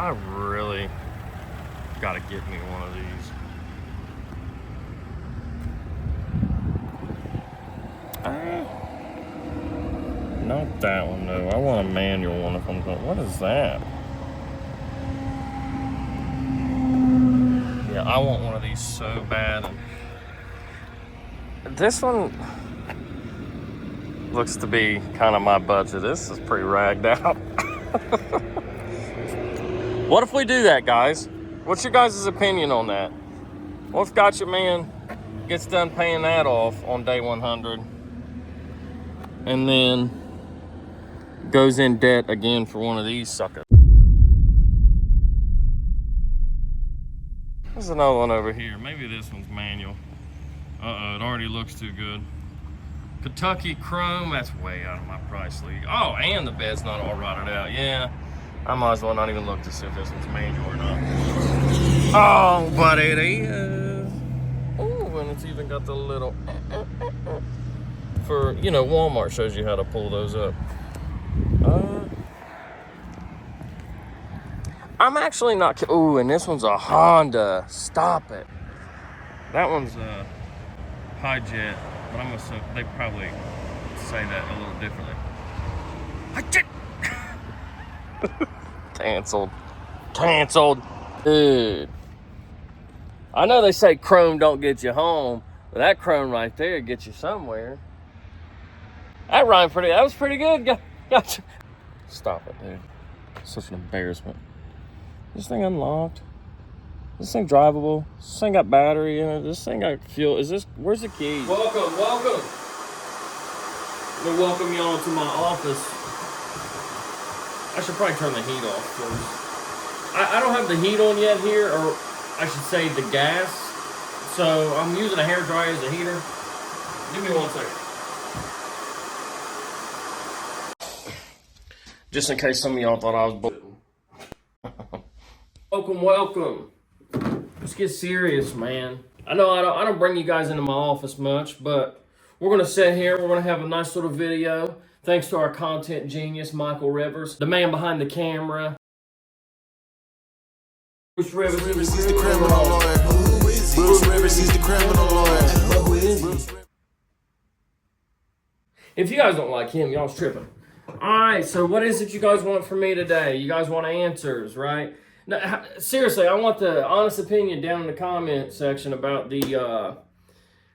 I really gotta get me one of these. Not that one though. I want a manual one if I'm going. What is that? Yeah, I want one of these so bad. This one looks to be kind of my budget. This is pretty ragged out. What if we do that, guys? What's your guys' opinion on that? What if Gotcha Man gets done paying that off on day 100 and then goes in debt again for one of these suckers? There's another one over here. Maybe this one's manual. Uh-oh, it already looks too good. Kentucky Chrome, that's way out of my price league. Oh, and the bed's not all rotted out. Yeah, I might as well not even look to see if this one's manual or not. Oh, but it is. Oh, and it's even got the little... For, you know, Walmart shows you how to pull those up. I'm actually not... Ooh, and this one's a Honda. Stop it. That one's a Hi-Jet, but I'm assuming they probably say that a little differently. Hi-Jet! Canceled. Dude. I know they say chrome don't get you home, but that chrome right there gets you somewhere. That was pretty good. Gotcha. Stop it, dude. Such an embarrassment. This thing unlocked. This thing drivable. This thing got battery in it. This thing got fuel. Where's the key? Welcome. Let me welcome y'all to my office. I should probably turn the heat off first. I don't have the heat on yet here, or I should say the gas. So I'm using a hairdryer as a heater. Give me 1 second. Just in case some of y'all thought I was Welcome. Let's get serious, man. I know I don't bring you guys into my office much, but we're gonna sit here. We're gonna have a nice little video. Thanks to our content genius, Michael Rivers, the man behind the camera. Bruce Rivers, he's the criminal lawyer. Bruce Rivers, he's the criminal lawyer. Who is he? If you guys don't like him, y'all's tripping. Alright, so what is it you guys want from me today? You guys want answers, right? Now, seriously, I want the honest opinion down in the comment section about the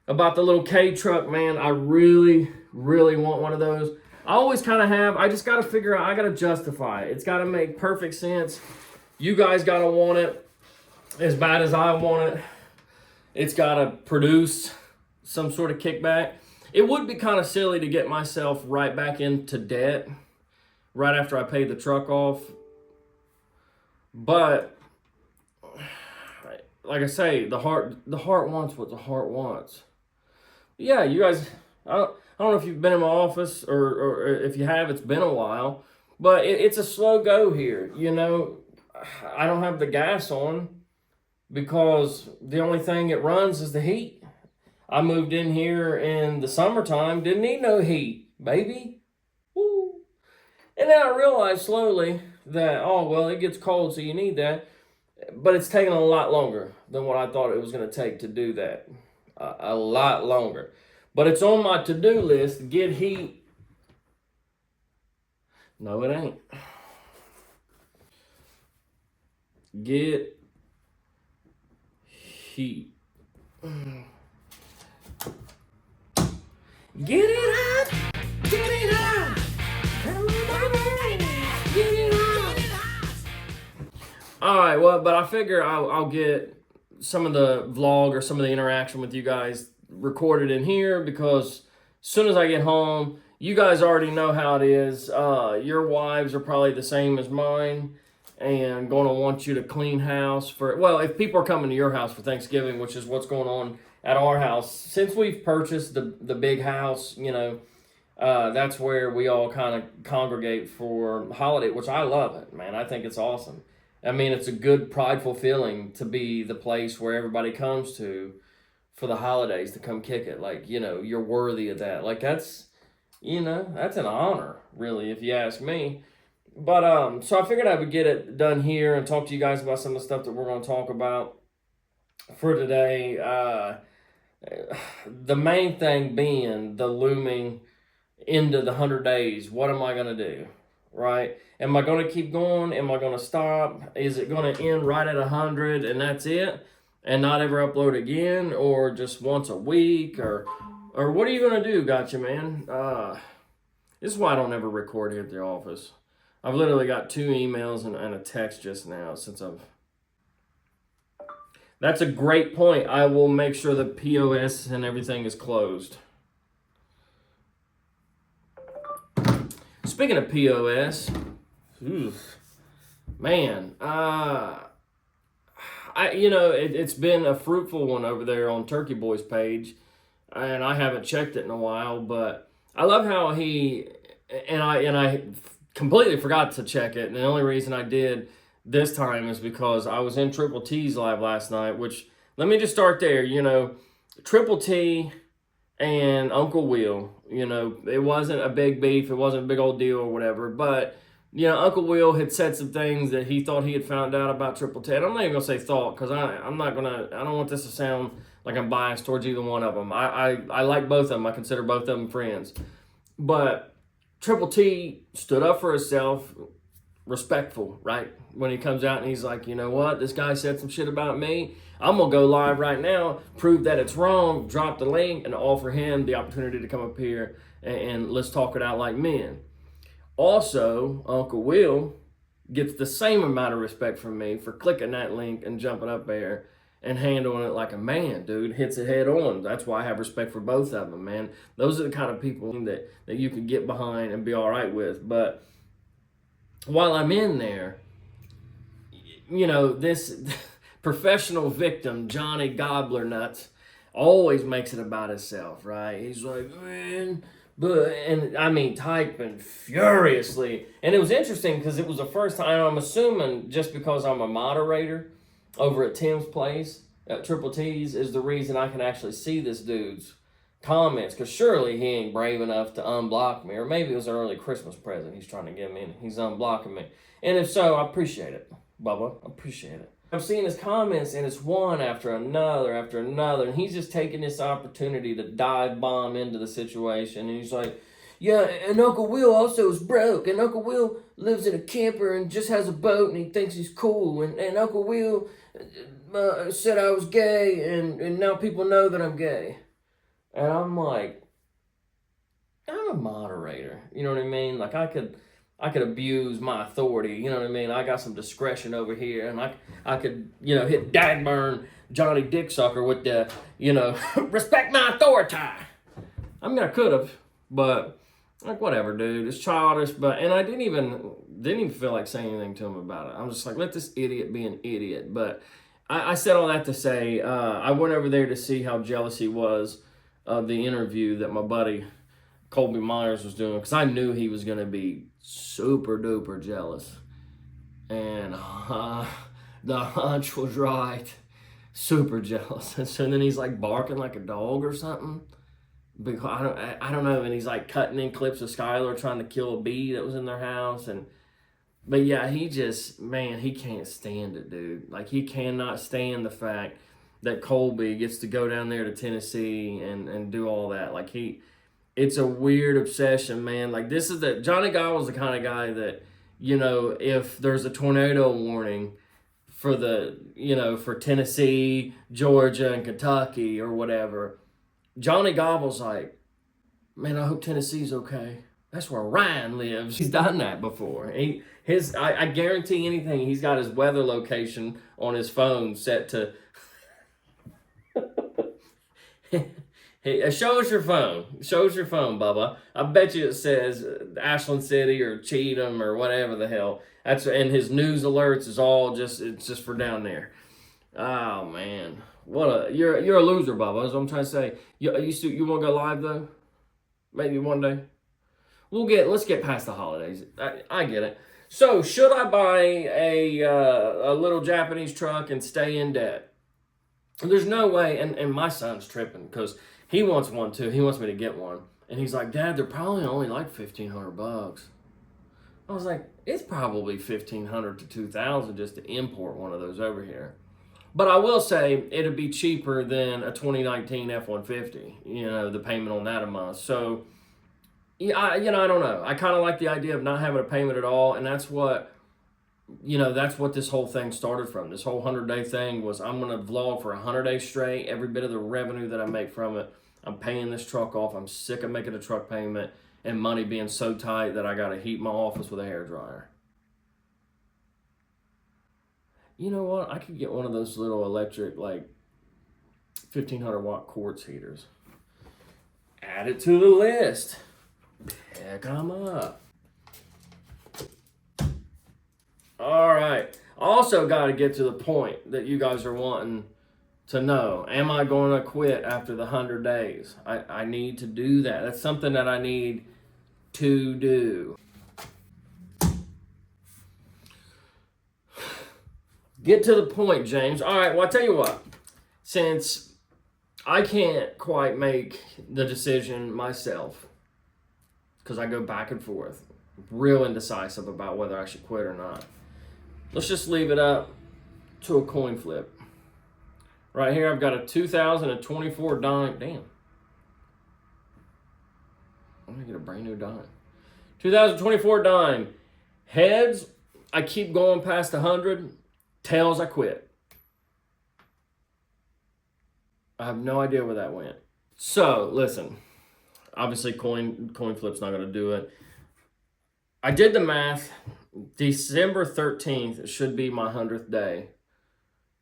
little K truck, man. I really, really want one of those. I always kind of have. I just got to figure out, I got to justify it. It's got to make perfect sense. You guys got to want it as bad as I want it. It's got to produce some sort of kickback. It would be kind of silly to get myself right back into debt right after I pay the truck off. But like I say, the heart wants what the heart wants. Yeah, you guys, I don't know if you've been in my office or if you have, it's been a while, but it's a slow go here. You know, I don't have the gas on because the only thing it runs is the heat. I moved in here in the summertime, didn't need no heat, baby. Woo. And then I realized slowly that, oh, well, it gets cold, so you need that. But it's taken a lot longer than what I thought it was going to take to do that. A lot longer. But it's on my to-do list, get heat. No, it ain't. Get heat. Get it out! Get it out! Get it out! Alright, well, but I figure I'll get some of the vlog or some of the interaction with you guys recorded in here because as soon as I get home, you guys already know how it is. Your wives are probably the same as mine and going to want you to clean house for, well, if people are coming to your house for Thanksgiving, which is what's going on at our house. Since we've purchased the big house, you know, that's where we all kind of congregate for holiday, which I love it, man. I think it's awesome. I mean, it's a good, prideful feeling to be the place where everybody comes to for the holidays to come kick it. Like, you know, you're worthy of that. Like, that's, you know, that's an honor, really, if you ask me. But so I figured I would get it done here and talk to you guys about some of the stuff that we're going to talk about for today. The main thing being the looming into the 100 days. What am I going to do? Right? Am I going to keep going? Am I going to stop? Is it going to end right at 100 and that's it? And not ever upload again? Or just once a week? Or what are you going to do? Gotcha, man. This is why I don't ever record here at the office. I've literally got 2 emails and a text just now since I've... That's a great point. I will make sure the POS and everything is closed. Speaking of POS, man, it's been a fruitful one over there on Turkey Boy's page, and I haven't checked it in a while, but I love how he and I completely forgot to check it, and the only reason I did this time is because I was in Triple T's live last night, which, let me just start there, Triple T and Uncle Will, it wasn't a big beef, it wasn't a big old deal or whatever, but, Uncle Will had said some things that he thought he had found out about Triple T. And I'm not even going to say thought, because I don't want this to sound like I'm biased towards either one of them. I like both of them. I consider both of them friends. But Triple T stood up for himself, respectful, right? When he comes out and he's like, you know what, this guy said some shit about me. I'm going to go live right now, prove that it's wrong, drop the link, and offer him the opportunity to come up here and let's talk it out like men. Also, Uncle Will gets the same amount of respect from me for clicking that link and jumping up there and handling it like a man, dude. Hits it head on. That's why I have respect for both of them, man. Those are the kind of people that you can get behind and be all right with. But while I'm in there, this professional victim, Johnny Gobbler Nuts, always makes it about himself, right? He's like, man, typing furiously. And it was interesting because it was the first time, I'm assuming just because I'm a moderator over at Tim's place at Triple T's is the reason I can actually see this dude's comments, because surely he ain't brave enough to unblock me, or maybe it was an early Christmas present he's trying to give me and he's unblocking me. And if so, I appreciate it, Bubba. I appreciate it. I'm seeing his comments and it's one after another, and he's just taking this opportunity to dive bomb into the situation. And he's like, yeah, and Uncle Will also is broke, and Uncle Will lives in a camper and just has a boat and he thinks he's cool, and Uncle Will said I was gay, and now people know that I'm gay. And I'm like, I'm a moderator, you know what I mean? Like, I could abuse my authority, you know what I mean? I got some discretion over here, and I could, hit Dagburn Johnny Dicksucker with the, respect my authority. I mean, I could have, but like, whatever, dude. It's childish, and I didn't even feel like saying anything to him about it. I'm just like, let this idiot be an idiot. But I said all that to say, I went over there to see how jealous he was of the interview that my buddy Colby Myers was doing, because I knew he was going to be super duper jealous. And the hunch was right. Super jealous. And so then he's like barking like a dog or something. Because I don't know. And he's like cutting in clips of Skylar trying to kill a bee that was in their house. But yeah, he can't stand it, dude. Like, he cannot stand the fact that Colby gets to go down there to Tennessee and do all that. Like, it's a weird obsession, man. Like, Johnny Gobble's the kind of guy that, if there's a tornado warning for for Tennessee, Georgia, and Kentucky or whatever, Johnny Gobble's like, man, I hope Tennessee's okay. That's where Ryan lives. He's done that before. I guarantee anything, he's got his weather location on his phone set to... Hey, show us your phone. Show us your phone, Bubba. I bet you it says Ashland City or Cheatham or whatever the hell. And his news alerts is all it's just for down there. Oh man, you're a loser, Bubba. That's what I'm trying to say. You want to go live though? Maybe one day. Let's get past the holidays. I get it. So should I buy a little Japanese truck and stay in debt? There's no way, and my son's tripping because he wants one too. He wants me to get one. And he's like, Dad, they're probably only like $1,500. I was like, it's probably 1,500 to 2,000 just to import one of those over here. But I will say it'd be cheaper than a 2019 F-150. The payment on that a month. So, yeah, I don't know. I kind of like the idea of not having a payment at all, and that's what this whole thing started from. This whole 100-day thing was, I'm going to vlog for 100 days straight. Every bit of the revenue that I make from it, I'm paying this truck off. I'm sick of making a truck payment and money being so tight that I got to heat my office with a hairdryer. You know what? I could get one of those little electric, like 1,500 watt quartz heaters. Add it to the list. Pick them up. All right. Also got to get to the point that you guys are wanting to know. Am I going to quit after the 100 days? I need to do that. That's something that I need to do. Get to the point, James. All right, well, I'll tell you what. Since I can't quite make the decision myself, because I go back and forth, real indecisive about whether I should quit or not, let's just leave it up to a coin flip. Right here, I've got a 2024 dime. Damn. I'm going to get a brand new dime. 2024 dime. Heads, I keep going past 100. Tails, I quit. I have no idea where that went. So, listen. Obviously, coin flip's not going to do it. I did the math. December 13th should be my 100th day.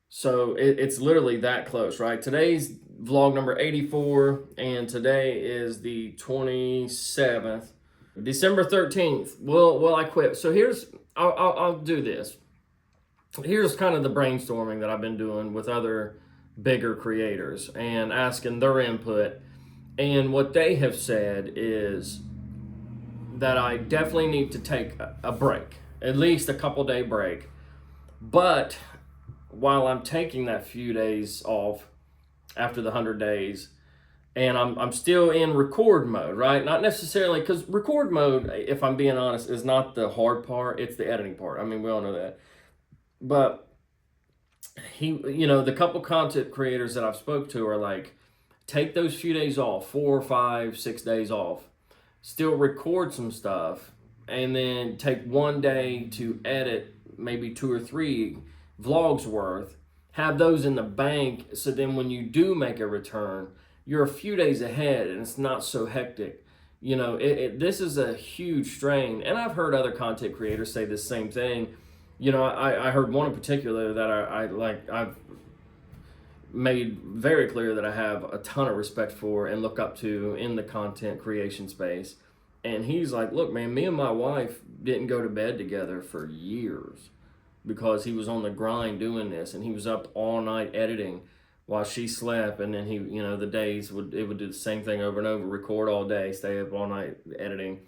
So, it's literally that close, right? Today's vlog number 84, and today is the 27th. December 13th, will I quit? So, I'll do this. Here's kind of the brainstorming that I've been doing with other bigger creators and asking their input. And what they have said is that I definitely need to take a break, at least a couple-day break. But while I'm taking that few days off after the 100 days, and I'm still in record mode, right? Not necessarily, because record mode, if I'm being honest, is not the hard part. It's the editing part. I mean, we all know that. But the couple content creators that I've spoke to are like, take those few days off, 4 or 5, 6 days off, still record some stuff, and then take one day to edit maybe 2 or 3 vlogs worth, have those in the bank, so then when you do make a return, you're a few days ahead and it's not so hectic. This is a huge strain, and I've heard other content creators say the same thing. I heard one in particular that I've made very clear that I have a ton of respect for and look up to in the content creation space. And he's like, look, man, me and my wife didn't go to bed together for years because he was on the grind doing this, and he was up all night editing while she slept. And then the days would do the same thing over and over, record all day, stay up all night editing.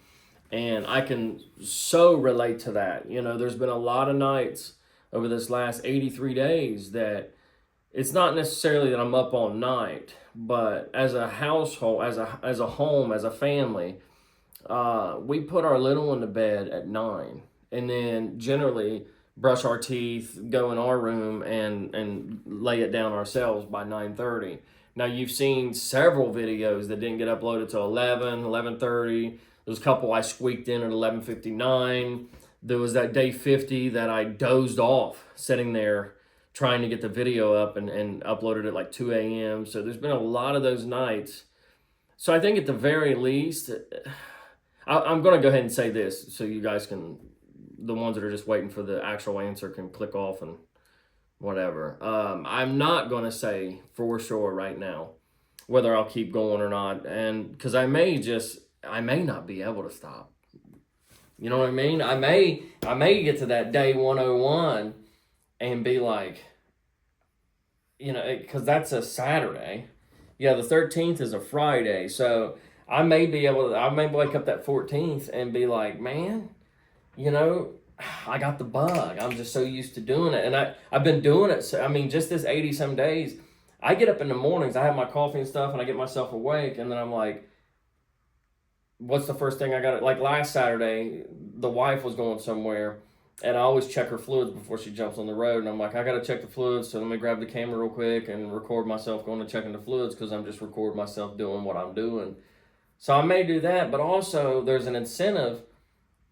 And I can so relate to that. There's been a lot of nights over this last 83 days that it's not necessarily that I'm up all night, but as a household, as a home, as a family, we put our little one to bed at 9, and then generally brush our teeth, go in our room, and lay it down ourselves by 9:30. Now, you've seen several videos that didn't get uploaded till 11:30. There's a couple I squeaked in at 11:59. There was that day 50 that I dozed off sitting there trying to get the video up and uploaded at like 2 a.m. So there's been a lot of those nights. So I think at the very least, I'm going to go ahead and say this so you guys can, the ones that are just waiting for the actual answer, can click off and whatever. I'm not going to say for sure right now whether I'll keep going or not, and because I may not be able to stop. You know what I mean? I may get to that day 101 and be like, because that's a Saturday. Yeah, the 13th is a Friday. So I may wake up that 14th and be like, man, I got the bug. I'm just so used to doing it. And I've been doing it. So, just this 80 some days, I get up in the mornings, I have my coffee and stuff, and I get myself awake. And then I'm like, what's the first thing I got? Like last Saturday, the wife was going somewhere, and I always check her fluids before she jumps on the road. And I'm like, I got to check the fluids, so let me grab the camera real quick and record myself going and checking the fluids, because I'm just recording myself doing what I'm doing. So I may do that, but also there's an incentive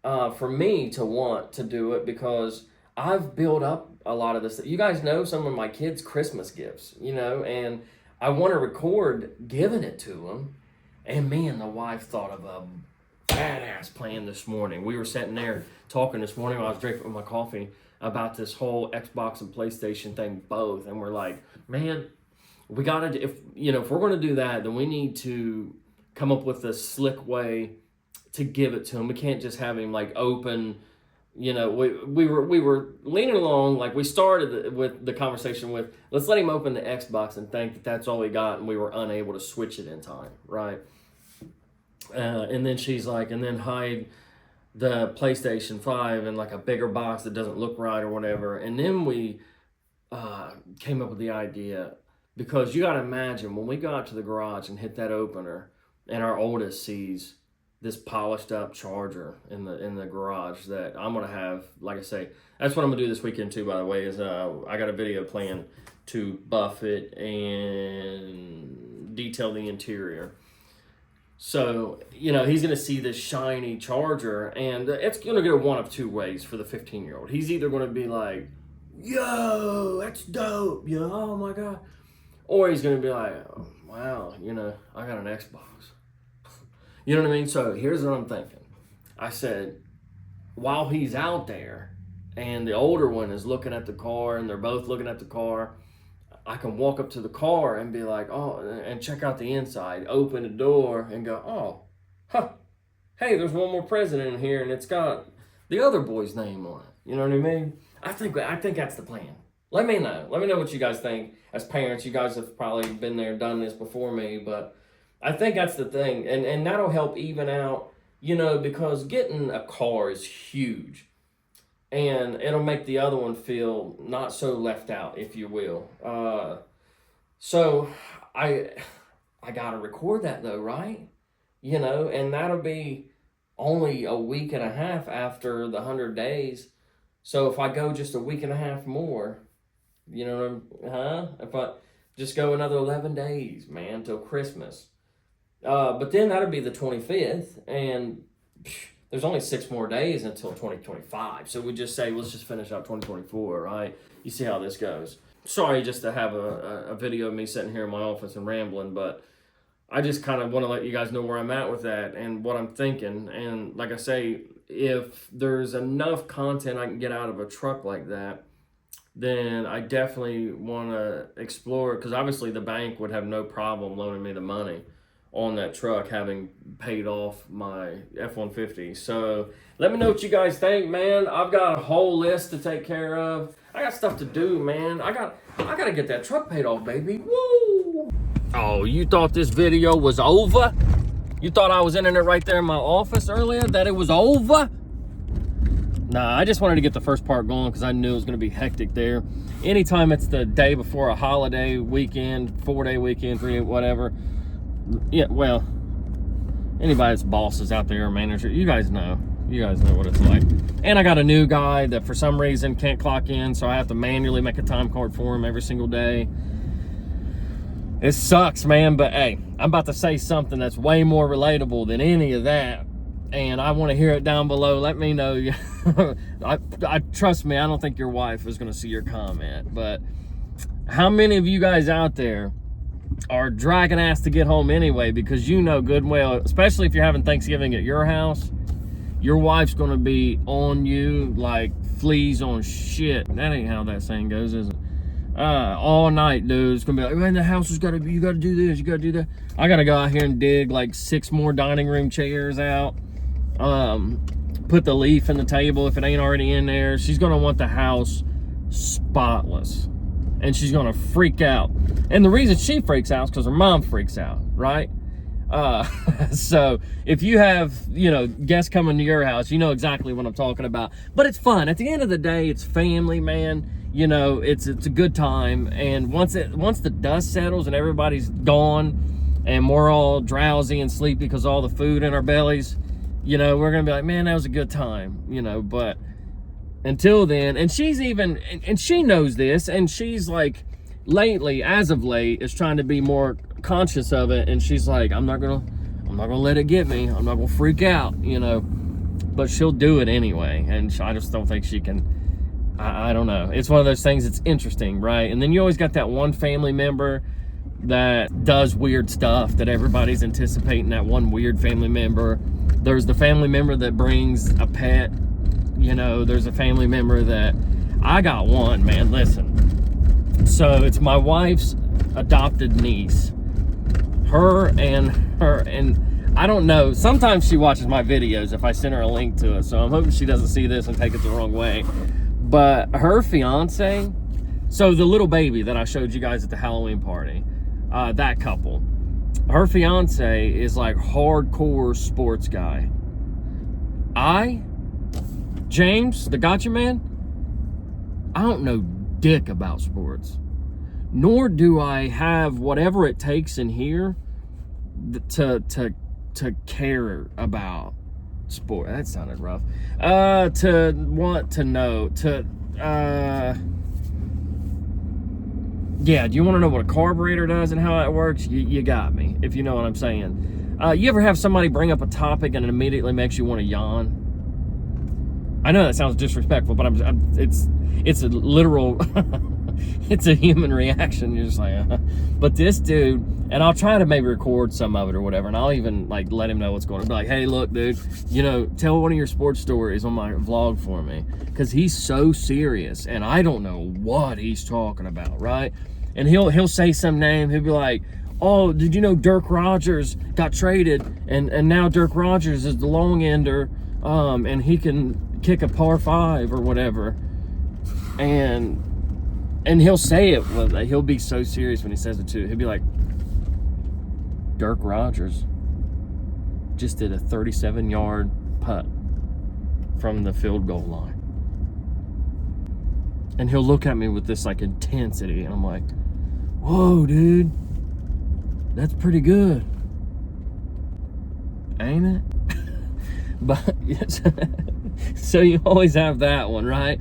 for me to want to do it, because I've built up a lot of this. You guys know some of my kids' Christmas gifts, you know, and I want to record giving it to them. And me and the wife thought of a badass plan this morning. We were sitting there talking this morning while I was drinking my coffee about this whole Xbox and PlayStation thing both. And we're like, man, we got to, if we're going to do that, then we need to come up with a slick way to give it to him. We can't just have him like open, we were leaning along, like we started with the conversation with, let's let him open the Xbox and think that that's all he got, and we were unable to switch it in time, right? And then she's like, and then hide the PlayStation 5 in like a bigger box that doesn't look right or whatever. And then we came up with the idea, because you got to imagine when we go out to the garage and hit that opener, and our oldest sees this polished up charger in the garage that I'm gonna have. Like I say, that's what I'm gonna do this weekend too, by the way, is I got a video planned to buff it and detail the interior. So, he's gonna see this shiny charger, and it's gonna go one of two ways for the 15-year-old. He's either gonna be like, yo, that's dope, oh my God. Or he's gonna be like, oh, wow, I got an Xbox. You know what I mean? So here's what I'm thinking. I said, while he's out there and the older one is looking at the car and they're both looking at the car, I can walk up to the car and be like, oh, and check out the inside, open the door and go, hey, there's one more present in here, and it's got the other boy's name on it. You know what I mean? I think that's the plan. Let me know what you guys think as parents. You guys have probably been there, done this before me, but I think that's the thing, and that'll help even out, because getting a car is huge, and it'll make the other one feel not so left out, if you will. So I gotta record that though, right? And that'll be only a week and a half after the 100 days. So if I go just a week and a half more, if I just go another 11 days, man, till Christmas. But then that'll be the 25th, and there's only 6 more days until 2025. So we just say, let's just finish out 2024, right? You see how this goes. Sorry just to have a video of me sitting here in my office and rambling, but I just kind of want to let you guys know where I'm at with that and what I'm thinking. And like I say, if there's enough content I can get out of a truck like that, then I definitely want to explore it, because obviously the bank would have no problem loaning me the money on that truck, having paid off my F-150. So let me know what you guys think, man. I've got a whole list to take care of. I got stuff to do, man. I gotta get that truck paid off, baby. Woo! Oh, you thought this video was over? You thought I was in it right there in my office earlier, that it was over? Nah, I just wanted to get the first part going because I knew it was going to be hectic there. Anytime it's the day before a holiday weekend, 4-day weekend, 3-day, whatever. Yeah, well, anybody that's bosses out there, manager, you guys know what it's like. And I got a new guy that for some reason can't clock in, so I have to manually make a time card for him every single day. It sucks, man, but hey, I'm about to say something that's way more relatable than any of that, and I want to hear it down below. Let me know. I trust me, I don't think your wife is going to see your comment, but how many of you guys out there are dragging ass to get home anyway, because you know good and well, especially if you're having Thanksgiving at your house, your wife's going to be on you like fleas on shit. That ain't how that saying goes, is it? All night, dude. It's gonna be like, man, the house has gotta be, you gotta do this, you gotta do that. I gotta go out here and dig like 6 more dining room chairs out. Put the leaf in the table if it ain't already in there. She's gonna want the house spotless, and she's gonna freak out. And the reason she freaks out is because her mom freaks out, right? So if you have, guests coming to your house, you know exactly what I'm talking about. But it's fun. At the end of the day, it's family, man. It's a good time. And once the dust settles and everybody's gone and we're all drowsy and sleepy because all the food in our bellies, you know, we're gonna be like, man, that was a good time, you know. But until then, and she's even, and she knows this, and she's like, lately, as of late, is trying to be more conscious of it, and she's like, I'm not gonna let it get me. I'm not gonna freak out, you know. But she'll do it anyway, and I just don't think she can. I don't know. It's one of those things that's interesting, right? And then you always got that one family member that does weird stuff that everybody's anticipating, that one weird family member. There's the family member that brings a pet, you know. There's a family member that, I got one, man, listen. So it's my wife's adopted niece. Her and I don't know, sometimes she watches my videos if I send her a link to it, so I'm hoping she doesn't see this and take it the wrong way. But her fiance, so the little baby that I showed you guys at the Halloween party, that couple, her fiance is like hardcore sports guy. James, the gotcha man, I don't know dick about sports. Nor do I have whatever it takes in here to care about sport. That sounded rough. To want to know, yeah, do you want to know what a carburetor does and how it works? You got me, if you know what I'm saying. You ever have somebody bring up a topic and it immediately makes you want to yawn? I know that sounds disrespectful, but it's a literal, it's a human reaction. You're just like, But this dude, and I'll try to maybe record some of it or whatever, and I'll even like let him know what's going on. Be like, hey, look, dude, you know, tell one of your sports stories on my vlog for me, because he's so serious, and I don't know what he's talking about, right? And he'll say some name. He'll be like, oh, did you know Dirk Rogers got traded, and now Dirk Rogers is the long ender, and he can kick a par 5 or whatever, and he'll say it. He'll be so serious when he says it too. He'll be like, Dirk Rogers just did a 37-yard putt from the field goal line, and he'll look at me with this like intensity, and I'm like, whoa, dude, that's pretty good, ain't it? But yes. So you always have that one, right?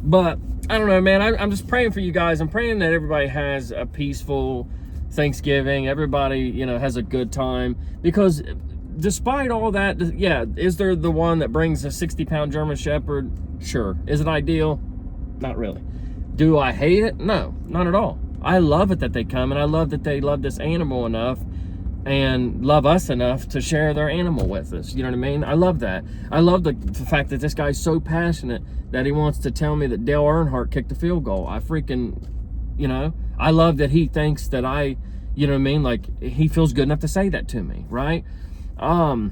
But I don't know, man. I'm just praying for you guys. I'm praying that everybody has a peaceful Thanksgiving. Everybody, you know, has a good time. Because despite all that, yeah, is there the one that brings a 60-pound German Shepherd? Sure. Is it ideal? Not really. Do I hate it? No, not at all. I love it that they come, and I love that they love this animal enough and love us enough to share their animal with us. You know what I mean? I love that. I love the fact that this guy's so passionate that he wants to tell me that Dale Earnhardt kicked the field goal. I freaking, you know, I love that he thinks that I, you know what I mean? Like, he feels good enough to say that to me, right? And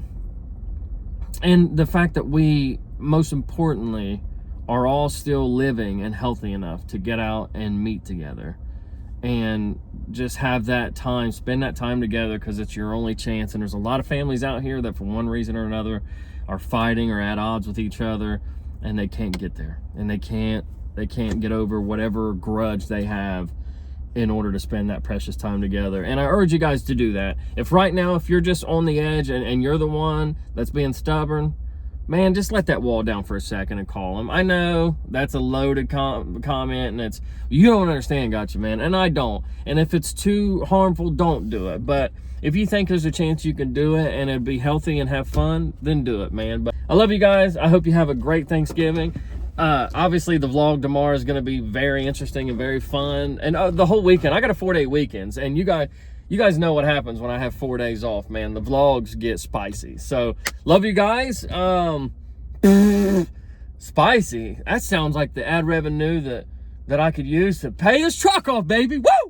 the fact that we, most importantly, are all still living and healthy enough to get out and meet together and just have that time, spend that time together, because it's your only chance. And there's a lot of families out here that for one reason or another are fighting or at odds with each other, and they can't get there, and they can't get over whatever grudge they have in order to spend that precious time together. And I urge you guys to do that. If right now, if you're just on the edge and you're the one that's being stubborn, man, just let that wall down for a second and call him. I know that's a loaded comment, and it's, you don't understand, gotcha, man, and I don't. And if it's too harmful, don't do it. But if you think there's a chance you can do it and it'd be healthy and have fun, then do it, man. But I love you guys. I hope you have a great Thanksgiving. Obviously, the vlog tomorrow is going to be very interesting and very fun. And the whole weekend, I got a 4-day weekends, and you guys know what happens when I have 4 days off, man. The vlogs get spicy. So, love you guys. Spicy. That sounds like the ad revenue that I could use to pay this truck off, baby. Woo!